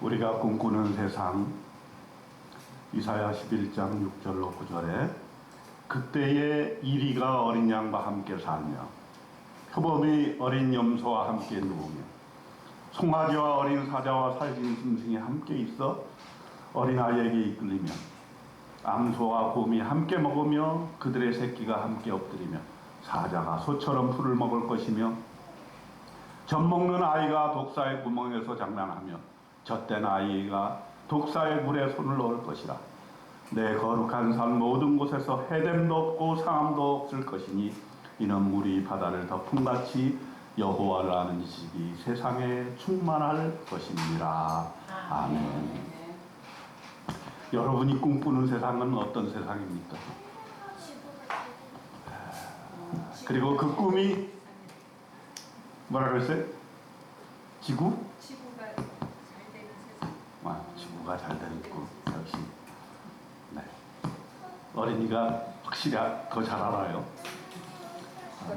우리가 꿈꾸는 세상, 이사야 11장 6절로 9절에 그때의 이리가 어린 양과 함께 살며 표범이 어린 염소와 함께 누우며 송아지와 어린 사자와 살진 짐승이 함께 있어 어린아이에게 이끌리며 암소와 곰이 함께 먹으며 그들의 새끼가 함께 엎드리며 사자가 소처럼 풀을 먹을 것이며 젖먹는 아이가 독사의 구멍에서 장난하며 젖된 아이가 독사의 물에 손을 넣을 것이라. 내 거룩한 산 모든 곳에서 해됨도 없고 상함도 없을 것이니 이는 물이 바다를 덮음같이 여호와를 아는 지식이 세상에 충만할 것입니다. 아멘. 여러분이 꿈꾸는 세상은 어떤 세상입니까? 그리고 그 꿈이 뭐라 그랬어요? 지구가 잘 되는 세상. 지구가 잘 되는 꿈. 역시 네. 어린이가 확실히 더 잘 알아요.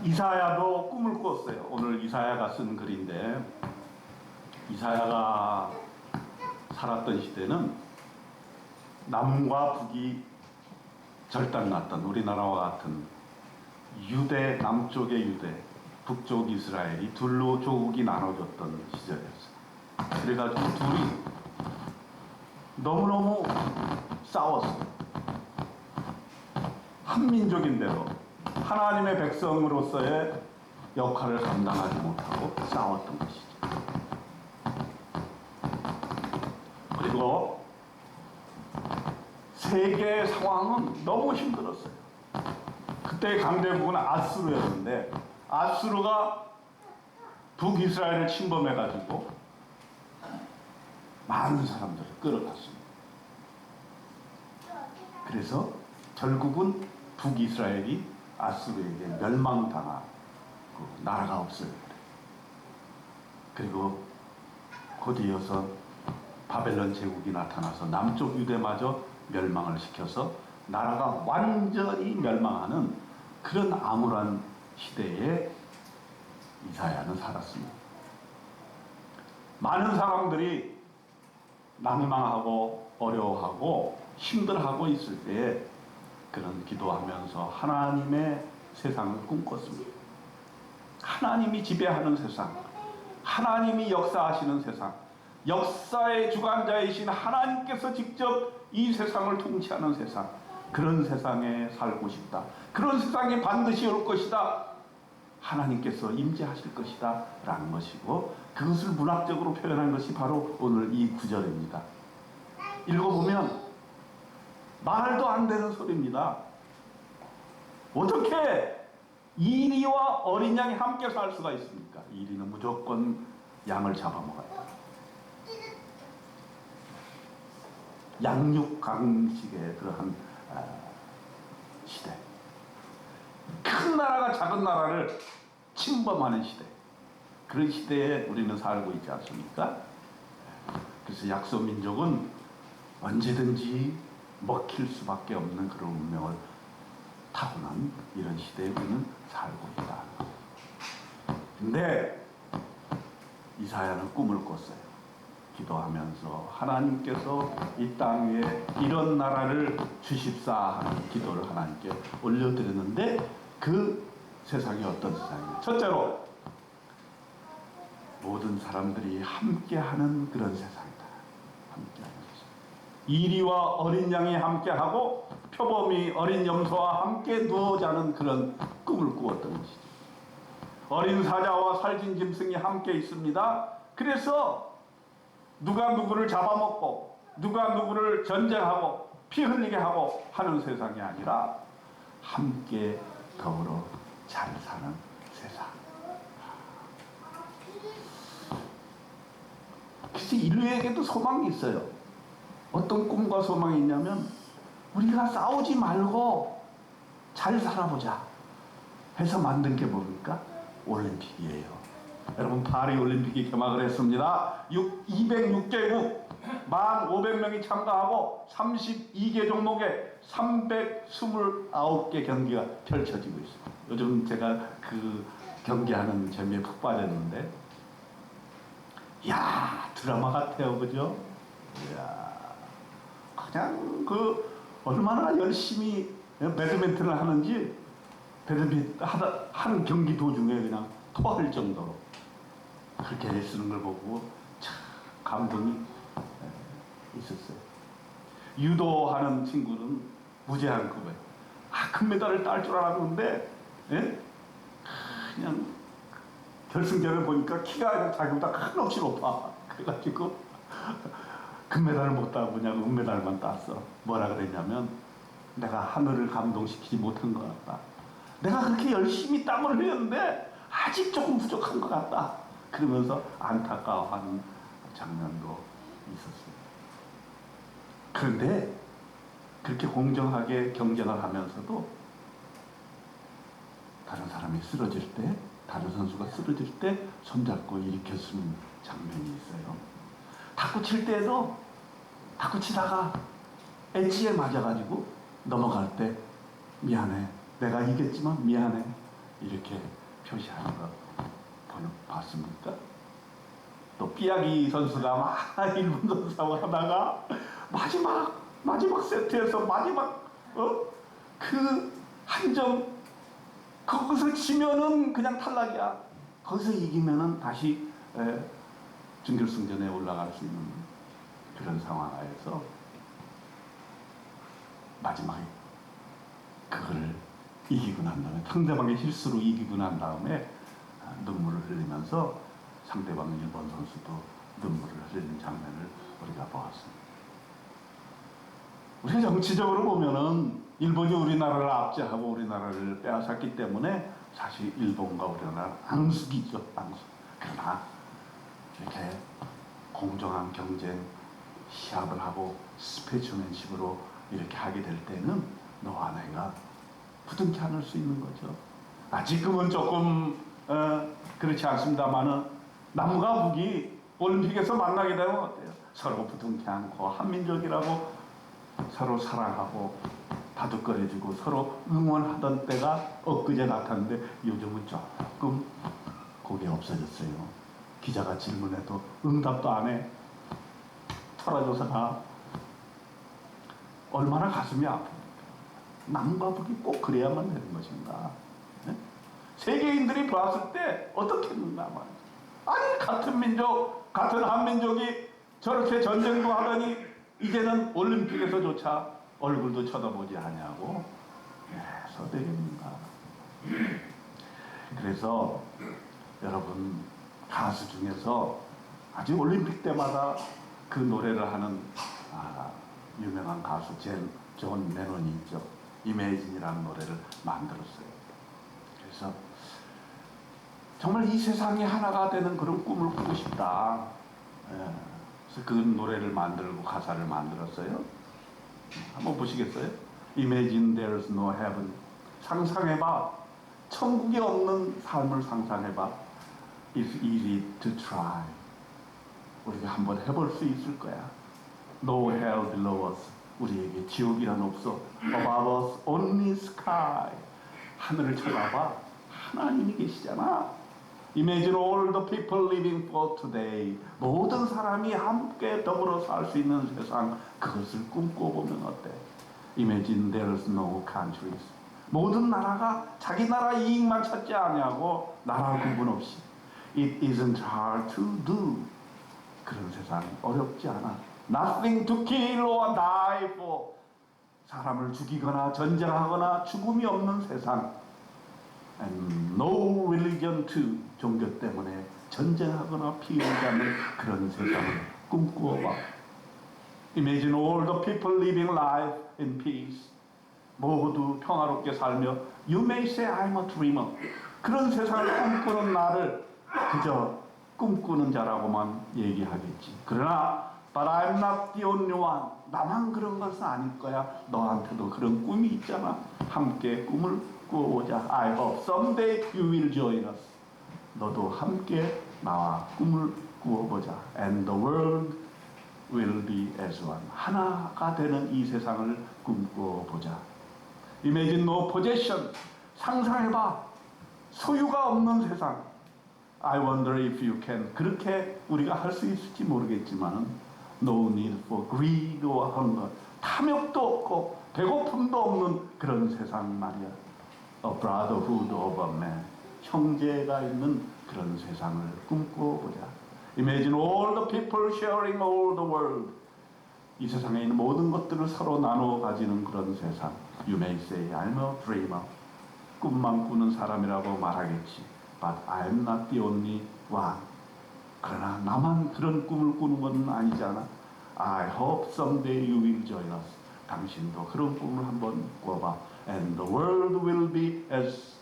이사야도 꿈을 꾸었어요. 오늘 이사야가 쓴 글인데, 이사야가 살았던 시대는 남과 북이 절단났던, 우리나라와 같은 유대, 남쪽의 유대, 북쪽 이스라엘이 둘로 조국이 나눠졌던 시절이었어요. 그래가지고 둘이 너무너무 싸웠어요. 한민족인데도 하나님의 백성으로서의 역할을 감당하지 못하고 싸웠던 것이죠. 그리고 세계의 상황은 너무 힘들었어요. 그때 강대국은 아수르였는데, 아수르가 북이스라엘을 침범해가지고 많은 사람들을 끌어갔습니다. 그래서 결국은 북이스라엘이 아수르에게 멸망당하고 나라가 없어요. 그리고 곧 이어서 바벨론 제국이 나타나서 남쪽 유대마저 멸망을 시켜서 나라가 완전히 멸망하는 그런 암울한 시대에 이사야는 살았습니다. 많은 사람들이 낭망하고 어려워하고 힘들어하고 있을 때에 그런 기도하면서 하나님의 세상을 꿈꿨습니다. 하나님이 지배하는 세상, 하나님이 역사하시는 세상, 역사의 주관자이신 하나님께서 직접 이 세상을 통치하는 세상, 그런 세상에 살고 싶다. 그런 세상이 반드시 올 것이다. 하나님께서 임재하실 것이다 라는 것이고, 그것을 문학적으로 표현한 것이 바로 오늘 이 구절입니다. 읽어보면 말도 안 되는 소리입니다. 어떻게 이리와 어린 양이 함께 살 수가 있습니까? 이리는 무조건 양을 잡아먹어야 돼요. 양육강식의 그러한 시대, 큰 나라가 작은 나라를 침범하는 시대, 그런 시대에 우리는 살고 있지 않습니까? 그래서 약소민족은 언제든지 먹힐 수밖에 없는 그런 운명을 타고난 이런 시대에 우리는 살고 있다. 근데 이사야는 꿈을 꿨어요. 기도하면서 하나님께서 이 땅 위에 이런 나라를 주십사 하는 기도를 하나님께 올려드렸는데, 그 세상이 어떤 세상이에요? 첫째로 모든 사람들이 함께하는 그런 세상이다. 함께하는 세상. 이리와 어린 양이 함께하고 표범이 어린 염소와 함께 누워 자는 그런 꿈을 꾸었던 것이죠. 어린 사자와 살진 짐승이 함께 있습니다. 그래서 누가 누구를 잡아먹고 누가 누구를 전쟁하고 피 흘리게 하고 하는 세상이 아니라 함께 더불어 잘 사는 세상. 그래서 인류에게도 소망이 있어요. 어떤 꿈과 소망이 있냐면, 우리가 싸우지 말고 잘 살아보자 해서 만든 게 뭡니까? 올림픽이에요. 여러분, 파리 올림픽이 개막을 했습니다. 206개국 1,500명이 참가하고 32개 종목에 329개 경기가 펼쳐지고 있습니다. 요즘 제가 그 경기하는 재미에 푹 빠졌는데, 이야, 드라마 같아요. 그죠? 이야, 그냥 그 얼마나 열심히 배드민턴을 하는지 하는 경기 도중에 그냥 토할 정도로 그렇게 애쓰는 걸 보고 참 감동이 있었어요. 유도하는 친구는 무제한 급에 금메달을 딸 줄 알았는데 그냥 결승전을 보니까 키가 자기보다 한없이 높아. 그래가지고 금메달을 못 따고 그냥 은메달만 땄어. 뭐라 그랬냐면 내가 하늘을 감동시키지 못한 것 같다. 내가 그렇게 열심히 땀을 흘렸는데 아직 조금 부족한 것 같다. 그러면서 안타까워하는 장면도 있었어요. 그런데 그렇게 공정하게 경쟁을 하면서도 다른 사람이 쓰러질 때, 다른 선수가 쓰러질 때 손잡고 일으켜주는 장면이 있어요. 탁구 칠 때도 탁구 치다가 엣지에 맞아가지고 넘어갈 때 미안해, 내가 이겼지만 미안해, 이렇게 표시하는 거 봤습니까? 또 삐약이 선수가 막 일본 선수하고 하다가 마지막 세트에서 그 한 점 거기서 지면은 그냥 탈락이야. 거기서 이기면은 다시 준결승전에 올라갈 수 있는 그런 상황에서 마지막에 그거를 이기고 난 다음에 상대방의 실수로 이기고 난 다음에 눈물을 흘리면서 상대방 일본 선수도 눈물을 흘리는 장면을 우리가 보았습니다. 우리가 정치적으로 보면은 일본이 우리나라를 압제하고 우리나라를 빼앗았기 때문에 사실 일본과 우리나라는 앙숙이죠, 앙숙. 그러나 이렇게 공정한 경쟁, 시합을 하고 스포츠맨십으로 이렇게 하게 될 때는 너와 내가 부둥켜 안을 수 있는 거죠. 지금은 조금 그렇지 않습니다만은 남과 북이 올림픽에서 만나게 되면 어때요? 서로 부둥켜 안고 한민족이라고 서로 사랑하고 다독거려주고 서로 응원하던 때가 엊그제 같았는데 요즘은 조금 그게 없어졌어요. 기자가 질문해도 응답도 안 해. 털어줘서 가. 얼마나 가슴이 아픕니까? 남과 북이 꼭 그래야만 되는 것인가? 네? 세계인들이 봤을 때 어떻겠는가 말이야. 아니 같은 민족, 같은 한민족이 저렇게 전쟁도 하더니 이제는 올림픽에서조차 얼굴도 쳐다보지 않냐고 해서 되겠는가. 그래서 여러분 가수 중에서 아주 올림픽 때마다 그 노래를 하는 유명한 가수 존 레논이 있죠. 이매진이라는 노래를 만들었어요. 그래서 정말 이 세상이 하나가 되는 그런 꿈을 꾸고 싶다. 그래서 그 노래를 만들고 가사를 만들었어요. 한번 보시겠어요? Imagine there's no heaven. 상상해봐. 천국이 없는 삶을 상상해봐. It's easy to try. 우리가 한번 해볼 수 있을 거야. No hell below us. 우리에게 지옥이란 없어. Above us only sky. 하늘을 쳐다봐. 하나님이 계시잖아. Imagine all the people living for today. 모든 사람이 함께 더불어 살 수 있는 세상, 그것을 꿈꿔보면 어때? Imagine there's no countries. 모든 나라가 자기 나라 이익만 찾지 않냐고 나라 구분 없이. It isn't hard to do. 그런 세상 어렵지 않아. Nothing to kill or die for. 사람을 죽이거나 전쟁하거나 죽음이 없는 세상. And no religion too. 종교 때문에 전쟁하거나 피해지 않는 그런 세상을 꿈꾸어봐. Imagine all the people living life in peace. 모두 평화롭게 살며 You may say I'm a dreamer. 그런 세상을 꿈꾸는 나를 그저 꿈꾸는 자라고만 얘기하겠지. 그러나 But I'm not the only one. 나만 그런 것은 아닐 거야. 너한테도 그런 꿈이 있잖아. 함께 꿈을 꾸어보자. I hope someday you will join us. 너도 함께 나와 꿈을 꾸어보자. And the world will be as one. 하나가 되는 이 세상을 꿈꾸어보자. Imagine no possession. 상상해봐. 소유가 없는 세상. I wonder if you can. 그렇게 우리가 할 수 있을지 모르겠지만 No need for greed or hunger. 탐욕도 없고 배고픔도 없는 그런 세상 말이야. A brotherhood of a man. 형제가 있는 그런 세상을 꿈꿔보자. Imagine all the people sharing all the world. 이 세상에 있는 모든 것들을 서로 나눠 가지는 그런 세상. You may say, I'm a dreamer. 꿈만 꾸는 사람이라고 말하겠지. But I'm not the only one. 그러나 나만 그런 꿈을 꾸는 건 아니잖아. I hope someday you will join us. 당신도 그런 꿈을 한번 꿔봐. And the world will be as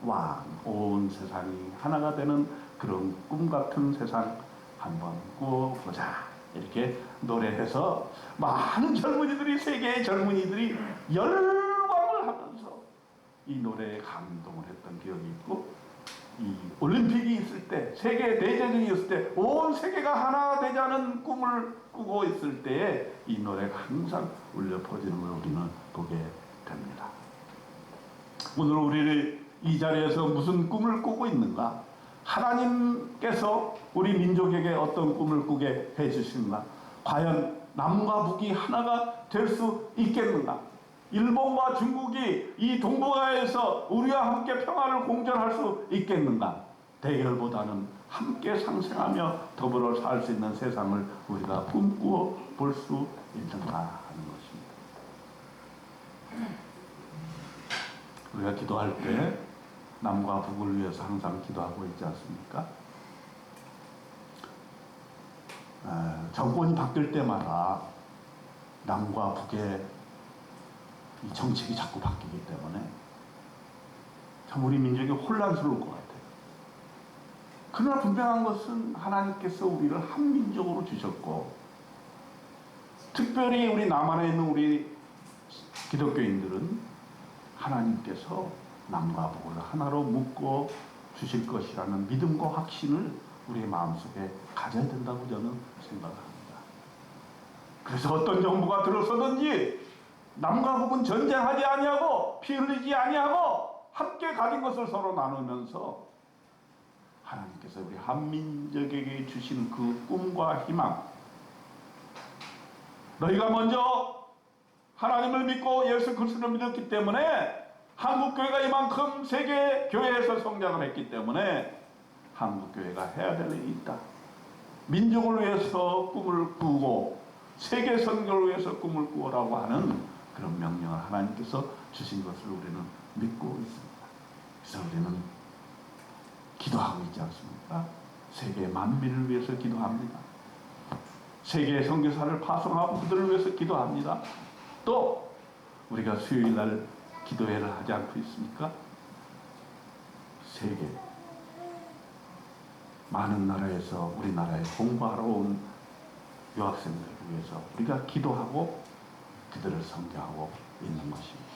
one. 온 세상이 하나가 되는 그런 꿈 같은 세상 한번 꾸어보자. 이렇게 노래해서 많은 젊은이들이, 세계의 젊은이들이 열광을 하면서 이 노래에 감동을 했던 기억이 있고, 이 올림픽이 있을 때, 세계 대제전이 있을 때 온 세계가 하나 되자는 꿈을 꾸고 있을 때에 이 노래가 항상 울려 퍼지는 걸 우리는 보게 됩니다. 오늘 우리를 이 자리에서 무슨 꿈을 꾸고 있는가? 하나님께서 우리 민족에게 어떤 꿈을 꾸게 해주신가? 과연 남과 북이 하나가 될 수 있겠는가? 일본과 중국이 이 동북아에서 우리와 함께 평화를 공존할 수 있겠는가? 대결보다는 함께 상생하며 더불어 살 수 있는 세상을 우리가 꿈꾸어 볼 수 있는가 하는 것입니다. 우리가 기도할 때 남과 북을 위해서 항상 기도하고 있지 않습니까? 정권이 바뀔 때마다 남과 북의 이 정책이 자꾸 바뀌기 때문에 참 우리 민족이 혼란스러울 것 같아요. 그러나 분명한 것은 하나님께서 우리를 한 민족으로 주셨고, 특별히 우리 남한에 있는 우리 기독교인들은 하나님께서 남과 북을 하나로 묶어 주실 것이라는 믿음과 확신을 우리의 마음속에 가져야 된다고 저는 생각합니다. 그래서 어떤 정부가 들어서든지 남과 북은 전쟁하지 아니하고 피 흘리지 아니하고 함께 가진 것을 서로 나누면서 하나님께서 우리 한민족에게 주신 그 꿈과 희망, 너희가 먼저 하나님을 믿고 예수 그리스도를 믿었기 때문에 한국교회가 이만큼 세계 교회에서 성장을 했기 때문에 한국교회가 해야 될 일이 있다. 민족을 위해서 꿈을 꾸고 세계 선교를 위해서 꿈을 꾸어라고 하는 그런 명령을 하나님께서 주신 것을 우리는 믿고 있습니다. 그래서 우리는 기도하고 있지 않습니까? 세계 만민을 위해서 기도합니다. 세계 선교사를 파송하고 그들을 위해서 기도합니다. 또 우리가 수요일날 기도회를 하지 않고 있습니까? 세계 많은 나라에서 우리나라에 공부하러 온 유학생들을 위해서 우리가 기도하고 그들을 선교하고 있는 것입니다.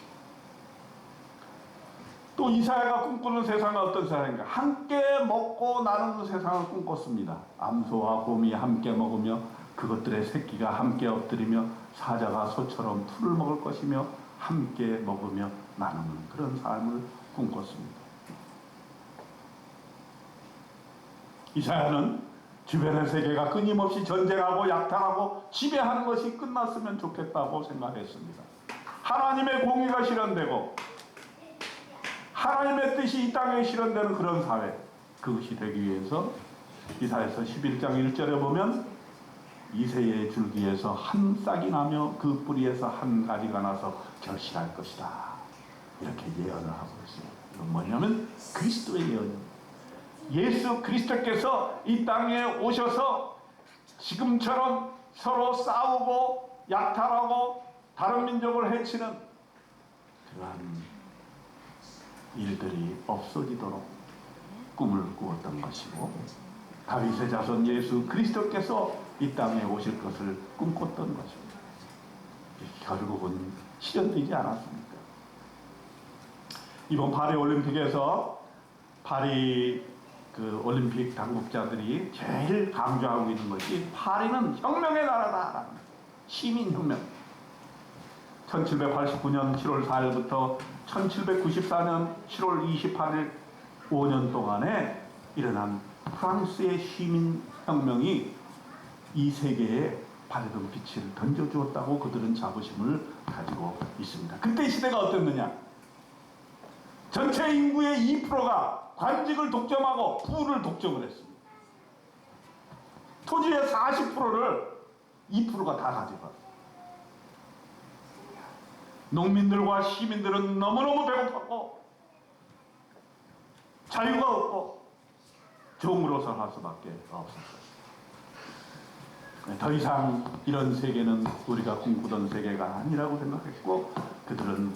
또 이사야가 꿈꾸는 세상은 어떤 세상인가? 함께 먹고 나누는 세상을 꿈꿨습니다. 암소와 곰이 함께 먹으며 그것들의 새끼가 함께 엎드리며 사자가 소처럼 풀을 먹을 것이며 함께 먹으며 나누는 그런 삶을 꿈꿨습니다. 이사야는 주변의 세계가 끊임없이 전쟁하고 약탈하고 지배하는 것이 끝났으면 좋겠다고 생각했습니다. 하나님의 공의가 실현되고 하나님의 뜻이 이 땅에 실현되는 그런 사회, 그것이 되기 위해서 이사야서 11장 1절에 보면 이새의 줄기에서 한 싹이 나며 그 뿌리에서 한 가지가 나서 결실할 것이다. 이렇게 예언을 하고 있어요. 이건 뭐냐면 그리스도의 예언입니다. 예수 그리스도께서 이 땅에 오셔서 지금처럼 서로 싸우고 약탈하고 다른 민족을 해치는 그러한 일들이 없어지도록 꿈을 꾸었던 것이고, 다윗의 자손 예수 그리스도께서 이 땅에 오실 것을 꿈꿨던 것입니다. 결국은 실현되지 않았습니까? 이번 파리 올림픽에서 파리 그 올림픽 당국자들이 제일 강조하고 있는 것이 파리는 혁명의 나라다. 시민혁명. 1789년 7월 4일부터 1794년 7월 28일 5년 동안에 일어난 프랑스의 시민혁명이 이 세계에 밝은 빛을 던져주었다고 그들은 자부심을 가지고 있습니다. 그때 시대가 어땠느냐? 전체 인구의 2%가 관직을 독점하고 부를 독점을 했습니다. 토지의 40%를 2%가 다 가져갔어요. 농민들과 시민들은 너무너무 배고팠고 자유가 없고 종으로 살할 수밖에 없었어요. 더 이상 이런 세계는 우리가 꿈꾸던 세계가 아니라고 생각했고 그들은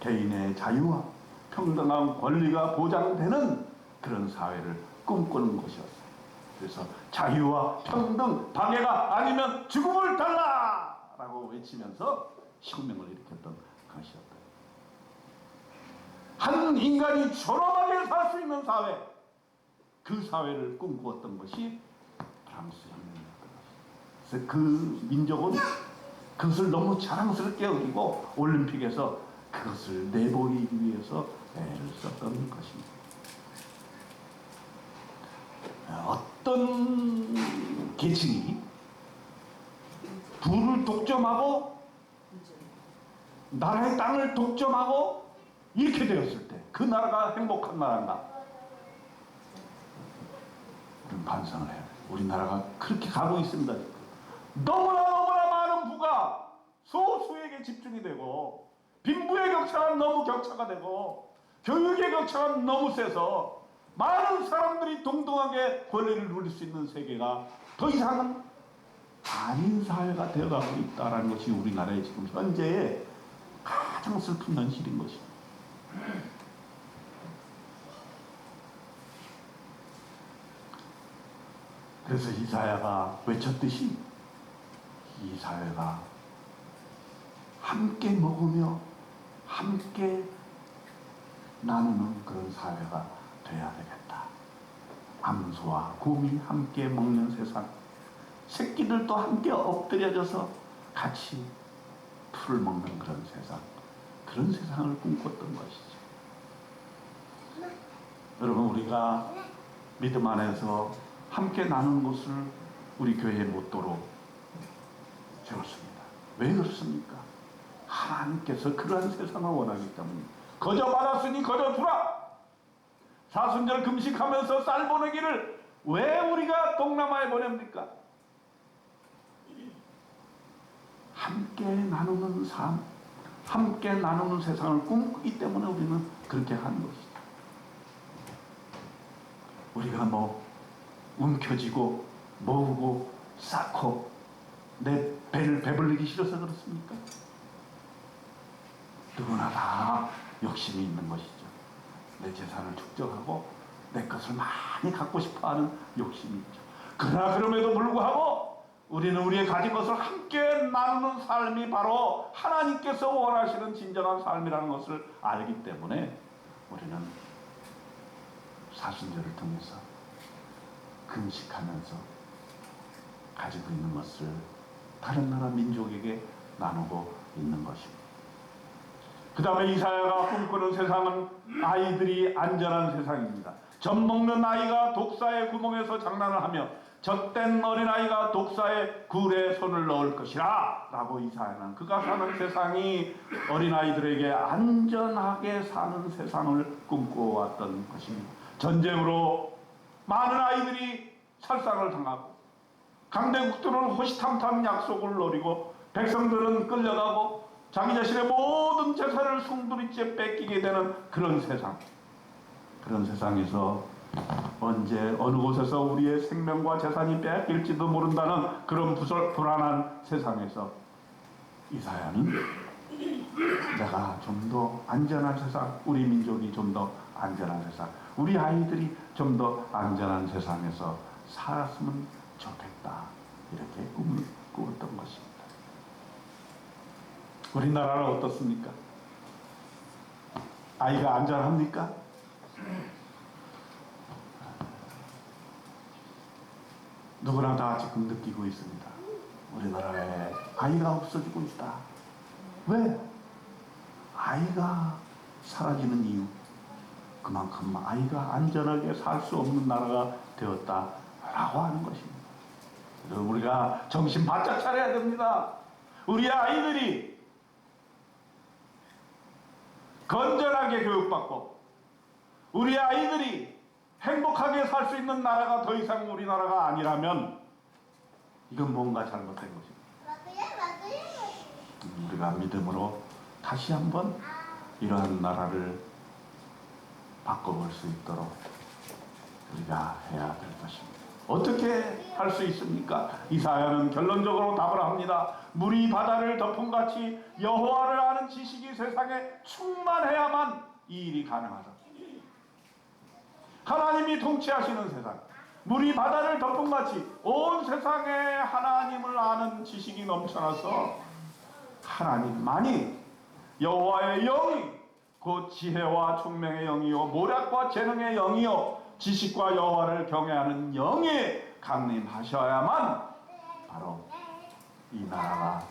개인의 자유와 평등한 권리가 보장되는 그런 사회를 꿈꾸는 것이었어요. 그래서 자유와 평등, 박애가 아니면 죽음을 달라! 라고 외치면서 혁명을 일으켰던 것이었다. 한 인간이 존엄하게 살 수 있는 사회, 그 사회를 꿈꾸었던 것이 프랑스 혁명이었던 것입니다. 그래서 그 민족은 그것을 너무 자랑스럽게 여기고 올림픽에서 그것을 내보이기 위해서 애를 썼던 것입니다. 어떤 계층이 부를 독점하고 나라의 땅을 독점하고 이렇게 되었을 때 그 나라가 행복한 나라인가? 우리는 반성을 해야 돼요. 우리나라가 그렇게 가고 있습니다. 너무나 많은 부가 소수에게 집중이 되고 빈부의 격차가 너무 격차가 되고 교육의 격차가 너무 세서 많은 사람들이 동등하게 권리를 누릴 수 있는 세계가 더 이상은 아닌 사회가 되어가고 있다는 것이 우리나라의 지금 현재의 가장 슬픈 현실인 것입니다. 그래서 이사야가 외쳤듯이 이 사회가 함께 먹으며 함께 나누는 그런 사회가 돼야 되겠다. 암소와 곰이 함께 먹는 세상, 새끼들도 함께 엎드려져서 같이 풀을 먹는 그런 세상, 그런 세상을 꿈꿨던 것이죠. 여러분, 우리가 믿음 안에서 함께 나누는 것을 우리 교회의 모토로 세웠습니다. 왜 그렇습니까? 하나님께서 그러한 세상을 원하기 때문입니다. 거저 받았으니 거저 주라! 사순절 금식하면서 쌀 보내기를 왜 우리가 동남아에 보냅니까? 함께 나누는 삶, 함께 나누는 세상을 꿈꾸기 때문에 우리는 그렇게 하는 것이죠. 우리가 움켜쥐고 모으고 쌓고 내 배를 배불리기 싫어서 그렇습니까? 누구나 다 욕심이 있는 것이죠. 내 재산을 축적하고 내 것을 많이 갖고 싶어하는 욕심이 있죠. 그러나 그럼에도 불구하고 우리는 우리의 가진 것을 함께 나누는 삶이 바로 하나님께서 원하시는 진정한 삶이라는 것을 알기 때문에 우리는 사순절을 통해서 금식하면서 가지고 있는 것을 다른 나라 민족에게 나누고 있는 것입니다. 그 다음에 이사야가 꿈꾸는 세상은 아이들이 안전한 세상입니다. 젖 먹는 아이가 독사의 구멍에서 장난을 하며 젖된 어린아이가 독사의 굴에 손을 넣을 것이라 라고 이사야는 그가 사는 세상이 어린아이들에게 안전하게 사는 세상을 꿈꿔왔던 것입니다. 전쟁으로 많은 아이들이 살상을 당하고 강대국들은 호시탐탐 약속을 노리고 백성들은 끌려가고 자기 자신의 모든 재산을 송두리째 뺏기게 되는 그런 세상, 그런 세상에서 언제 어느 곳에서 우리의 생명과 재산이 뺏길지도 모른다는 그런 불안한 세상에서 이사야는 내가 좀 더 안전한 세상, 우리 민족이 좀 더 안전한 세상, 우리 아이들이 좀 더 안전한 세상에서 살았으면 좋겠다, 이렇게 꿈을 꾸었던 것입니다. 우리나라는 어떻습니까? 아이가 안전합니까? 누구나 다 지금 느끼고 있습니다. 우리나라에 아이가 없어지고 있다. 왜? 아이가 사라지는 이유, 그만큼 아이가 안전하게 살 수 없는 나라가 되었다라고 하는 것입니다. 우리가 정신 바짝 차려야 됩니다. 우리 아이들이 건전하게 교육받고 우리 아이들이 행복하게 살 수 있는 나라가 더 이상 우리나라가 아니라면 이건 뭔가 잘못된 것입니다. 우리가 믿음으로 다시 한번 이러한 나라를 바꿔볼 수 있도록 우리가 해야 될 것입니다. 어떻게 할 수 있습니까? 이사야는 결론적으로 답을 합니다. 물이 바다를 덮음같이 여호와를 아는 지식이 세상에 충만해야만 이 일이 가능하다. 하나님이 통치하시는 세상, 물이 바다를 덮음같이 온 세상에 하나님을 아는 지식이 넘쳐나서 하나님만이 여호와의 영이 곧 지혜와 총명의 영이요 모략과 재능의 영이요 지식과 여호와를 경외하는 영이 강림하셔야만 바로 이 나라가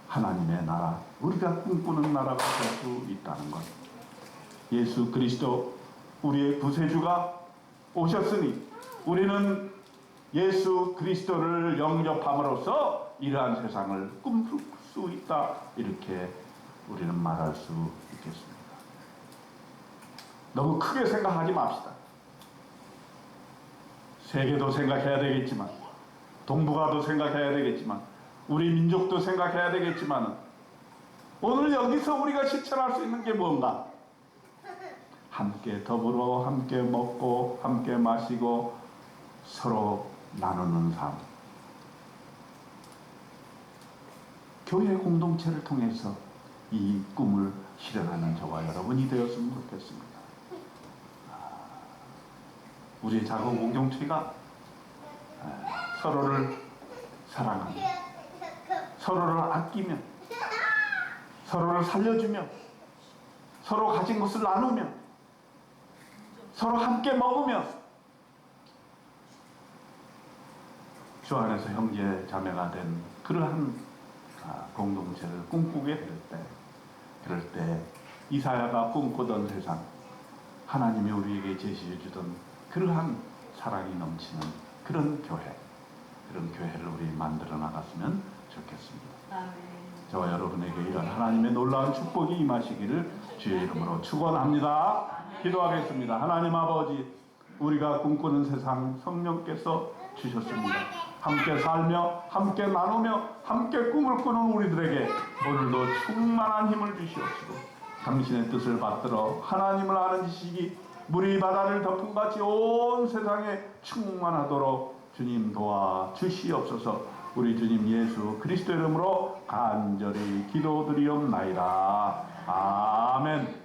하나님의 나라, 우리가 꿈꾸는 나라가 될 수 있다는 것. 예수 그리스도 우리의 구세주가 오셨으니 우리는 예수 그리스도를 영접함으로써 이러한 세상을 꿈꿀 수 있다, 이렇게 우리는 말할 수 있겠습니다. 너무 크게 생각하지 맙시다. 세계도 생각해야 되겠지만, 동북아도 생각해야 되겠지만, 우리 민족도 생각해야 되겠지만, 오늘 여기서 우리가 실천할 수 있는 게 뭔가? 함께 더불어 함께 먹고 함께 마시고 서로 나누는 삶. 교회 공동체를 통해서 이 꿈을 실현하는 저와 여러분이 되었으면 좋겠습니다. 우리의 작은 공동체가 서로를 사랑하며 서로를 아끼며 서로를 살려주며 서로 가진 것을 나누며 서로 함께 먹으며 주 안에서 형제 자매가 된 그러한 공동체를 꿈꾸게 될 때, 그럴 때 이사야가 꿈꾸던 세상, 하나님이 우리에게 제시해 주던 그러한 사랑이 넘치는 그런 교회, 그런 교회를 우리 만들어 나갔으면 좋겠습니다. 저와 여러분에게 이런 하나님의 놀라운 축복이 임하시기를 주의 이름으로 축원합니다. 기도하겠습니다. 하나님 아버지, 우리가 꿈꾸는 세상 성령께서 주셨습니다. 함께 살며 함께 나누며 함께 꿈을 꾸는 우리들에게 오늘도 충만한 힘을 주시옵시고 당신의 뜻을 받들어 하나님을 아는 지식이 물이 바다를 덮음같이 온 세상에 충만하도록 주님 도와 주시옵소서. 우리 주님 예수 그리스도 이름으로 간절히 기도드리옵나이다. 아멘.